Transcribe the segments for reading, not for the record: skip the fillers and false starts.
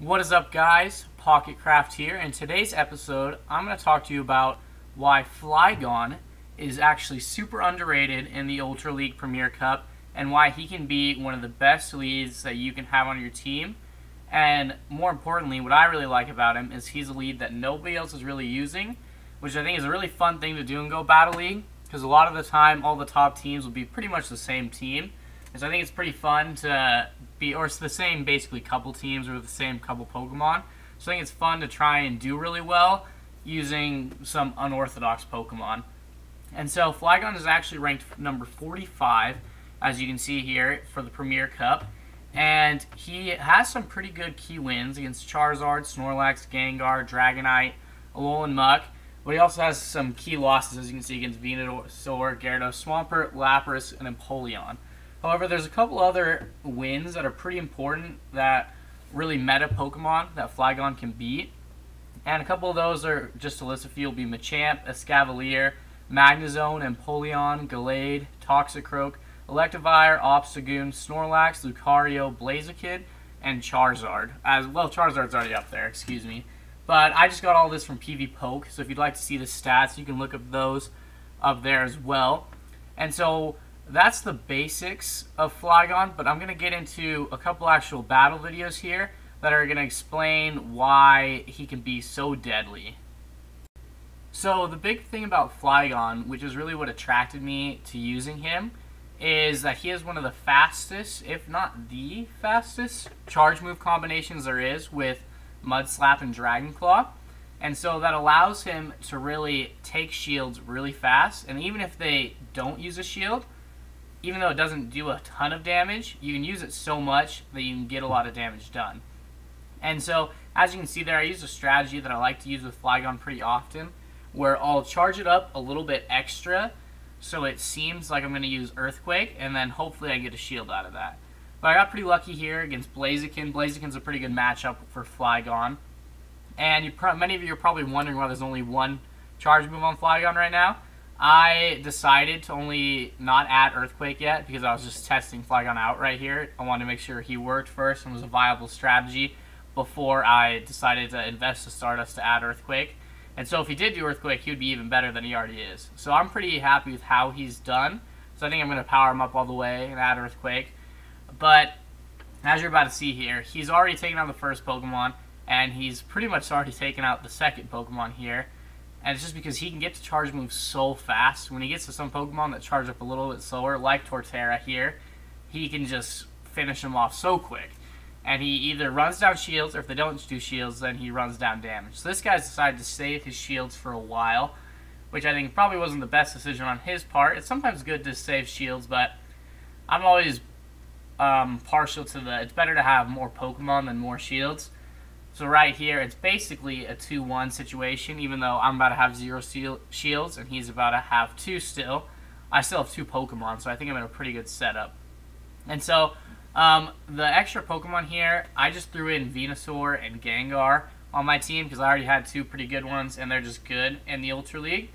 What is up, guys? Pocketcraft here. In today's episode, I'm going to talk to you about why Flygon is actually super underrated in the Ultra League Premier Cup and why he can be one of the best leads that you can have on your team. And more importantly, what I really like about him is he's a lead that nobody else is really using, which I think is a really fun thing to do in Go Battle League, because a lot of the time all the top teams will be pretty much the same team. And so I think it's pretty fun to be, or it's the same basically couple teams or the same couple Pokemon. So I think it's fun to try and do really well using some unorthodox Pokemon. And so Flygon is actually ranked number 45, as you can see here, for the Premier Cup. And he has some pretty good key wins against Charizard, Snorlax, Gengar, Dragonite, Alolan Muck. But he also has some key losses, as you can see, against Venusaur, Gyarados, Swampert, Lapras, and Empoleon. However, there's a couple other wins that are pretty important that really meta Pokemon that Flygon can beat. And a couple of those are, just to list a few, will be Machamp, Escavalier, Magnezone, Empoleon, Gallade, Toxicroak, Electivire, Obstagoon, Snorlax, Lucario, Blaziken, and Charizard. As well, Charizard's already up there, excuse me. But I just got all this from PV Poke, so if you'd like to see the stats, you can look up those up there as well. And so that's the basics of Flygon, but I'm going to get into a couple actual battle videos here that are going to explain why he can be so deadly. So the big thing about Flygon, which is really what attracted me to using him, is that he has one of the fastest, if not the fastest, charge move combinations there is with Mud Slap and Dragon Claw. And so that allows him to really take shields really fast, and even if they don't use a shield, even though it doesn't do a ton of damage, you can use it so much that you can get a lot of damage done. And so, as you can see there, I use a strategy that I like to use with Flygon pretty often, where I'll charge it up a little bit extra, so it seems like I'm going to use Earthquake, and then hopefully I get a shield out of that. But I got pretty lucky here against Blaziken. Blaziken's a pretty good matchup for Flygon. And many of you are probably wondering why there's only one charge move on Flygon right now. I decided to only not add Earthquake yet because I was just testing Flygon out right here. I wanted to make sure he worked first and was a viable strategy before I decided to invest the Stardust to add Earthquake. And so if he did do Earthquake, he would be even better than he already is. So I'm pretty happy with how he's done. So I think I'm going to power him up all the way and add Earthquake. But as you're about to see here, he's already taken out the first Pokemon, and he's pretty much already taken out the second Pokemon here. And it's just because he can get to charge moves so fast. When he gets to some Pokemon that charge up a little bit slower, like Torterra here, he can just finish them off so quick. And he either runs down shields, or if they don't do shields, then he runs down damage. So this guy's decided to save his shields for a while, which I think probably wasn't the best decision on his part. It's sometimes good to save shields, but I'm always partial to it's better to have more Pokemon than more shields. So right here, it's basically a 2-1 situation, even though I'm about to have 0 shields and he's about to have 2 still. I still have 2 Pokemon, so I think I'm in a pretty good setup. And so, the extra Pokemon here, I just threw in Venusaur and Gengar on my team because I already had 2 pretty good ones, and they're just good in the Ultra League.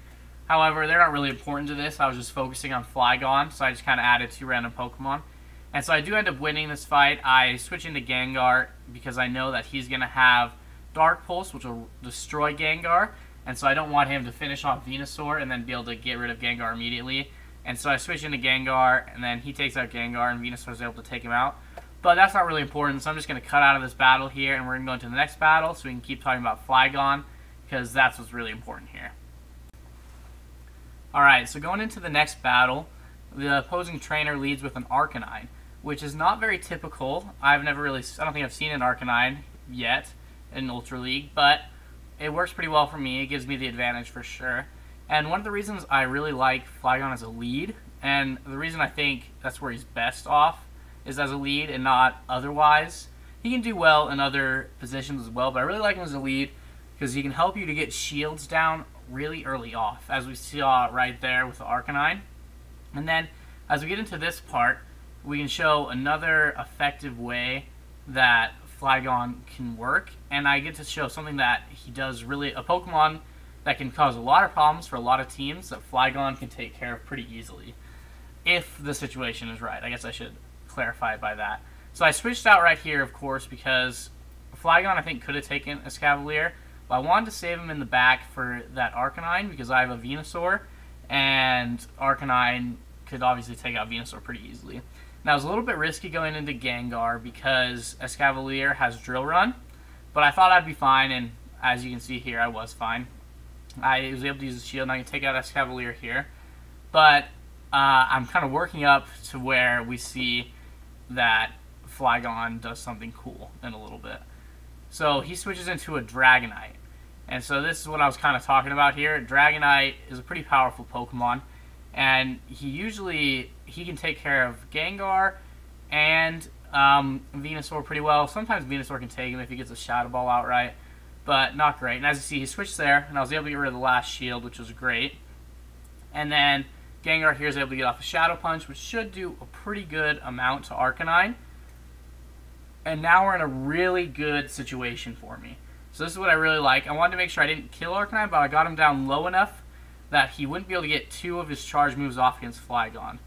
However, they're not really important to this. I was just focusing on Flygon, so I just kind of added 2 random Pokemon. And so I do end up winning this fight. I switch into Gengar because I know that he's going to have Dark Pulse, which will destroy Gengar. And so I don't want him to finish off Venusaur and then be able to get rid of Gengar immediately. And so I switch into Gengar, and then he takes out Gengar, and Venusaur is able to take him out. But that's not really important, so I'm just going to cut out of this battle here, and we're going to go into the next battle so we can keep talking about Flygon, because that's what's really important here. Alright, so going into the next battle, the opposing trainer leads with an Arcanine, which is not very typical. I don't think I've seen an Arcanine yet in Ultra League, but it works pretty well for me. It gives me the advantage for sure. And one of the reasons I really like Flygon as a lead, and the reason I think that's where he's best off, is as a lead and not otherwise. He can do well in other positions as well, but I really like him as a lead because he can help you to get shields down really early off, as we saw right there with the Arcanine. And then, as we get into this part, we can show another effective way that Flygon can work, and I get to show something that he does really, a Pokemon that can cause a lot of problems for a lot of teams that Flygon can take care of pretty easily, if the situation is right. I guess I should clarify it by that. So I switched out right here, of course, because Flygon, I think, could have taken Escavalier, but I wanted to save him in the back for that Arcanine because I have a Venusaur, and Arcanine could obviously take out Venusaur pretty easily. Now, it was a little bit risky going into Gengar because Escavalier has Drill Run, but I thought I'd be fine, and as you can see here, I was fine. I was able to use the shield, and I can take out Escavalier here. But I'm kind of working up to where we see that Flygon does something cool in a little bit. So he switches into a Dragonite. And so this is what I was kind of talking about here. Dragonite is a pretty powerful Pokemon. And he can take care of Gengar and Venusaur pretty well. Sometimes Venusaur can take him if he gets a Shadow Ball outright, but not great. And as you see, he switched there, and I was able to get rid of the last shield, which was great. And then Gengar here is able to get off a Shadow Punch, which should do a pretty good amount to Arcanine. And now we're in a really good situation for me. So this is what I really like. I wanted to make sure I didn't kill Arcanine, but I got him down low enough that he wouldn't be able to get 2 of his charge moves off against Flygon.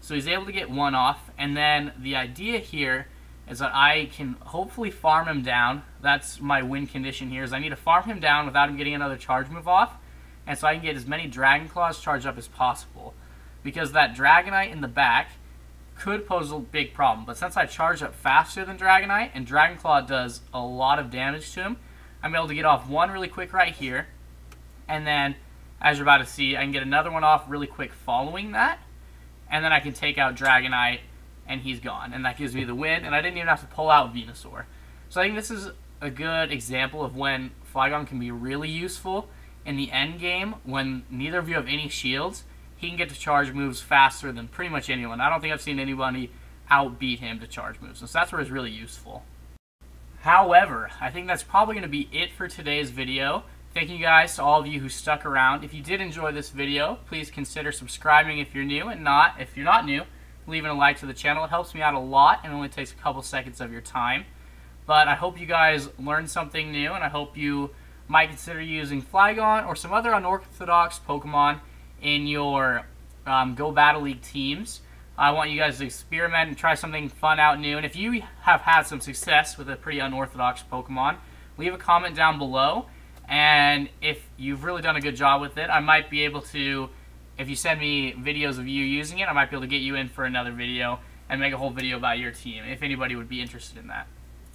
So he's able to get 1 off, and then the idea here is that I can hopefully farm him down. That's my win condition here, is I need to farm him down without him getting another charge move off, and so I can get as many Dragon Claws charged up as possible. Because that Dragonite in the back could pose a big problem, but since I charge up faster than Dragonite, and Dragon Claw does a lot of damage to him, I'm able to get off 1 really quick right here, and then, as you're about to see, I can get another one off really quick following that, and then I can take out Dragonite, and he's gone, and that gives me the win, and I didn't even have to pull out Venusaur. So I think this is a good example of when Flygon can be really useful in the end game when neither of you have any shields. He can get to charge moves faster than pretty much anyone. I don't think I've seen anybody outbeat him to charge moves, so that's where it's really useful. However, I think that's probably going to be it for today's video. Thank you guys to all of you who stuck around. If you did enjoy this video, please consider subscribing if you're new, and if you're not new, leaving a like to the channel. It helps me out a lot and only takes a couple seconds of your time. But I hope you guys learned something new, and I hope you might consider using Flygon or some other unorthodox Pokemon in your Go Battle League teams. I want you guys to experiment and try something fun out new. And if you have had some success with a pretty unorthodox Pokemon, leave a comment down below. And if you've really done a good job with it, I might be able to, if you send me videos of you using it, I might be able to get you in for another video and make a whole video about your team, if anybody would be interested in that.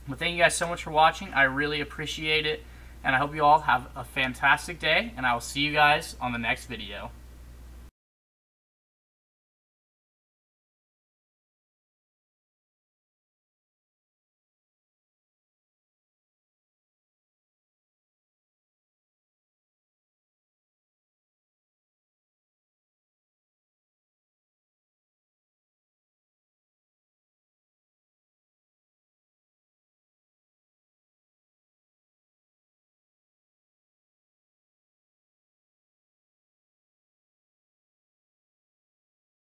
But thank you guys so much for watching. I really appreciate it. And I hope you all have a fantastic day, and I will see you guys on the next video.